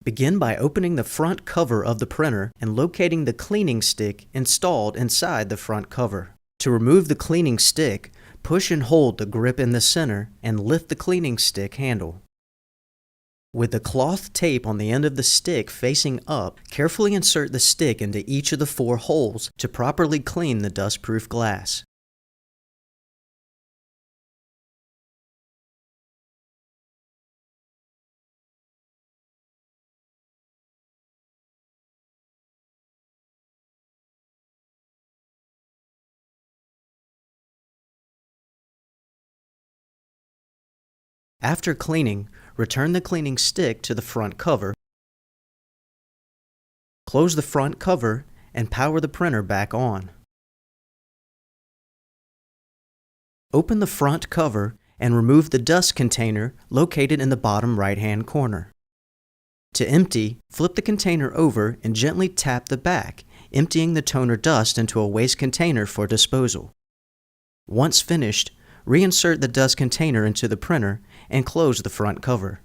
Begin by opening the front cover of the printer and locating the cleaning stick installed inside the front cover. To remove the cleaning stick, push and hold the grip in the center and lift the cleaning stick handle. With the cloth tape on the end of the stick facing up, carefully insert the stick into each of the 4 holes to properly clean the dust-proof glass. After cleaning, return the cleaning stick to the front cover, close the front cover, and power the printer back on. Open the front cover and remove the dust container located in the bottom right-hand corner. To empty, flip the container over and gently tap the back, emptying the toner dust into a waste container for disposal. Once finished, reinsert the dust container into the printer and close the front cover.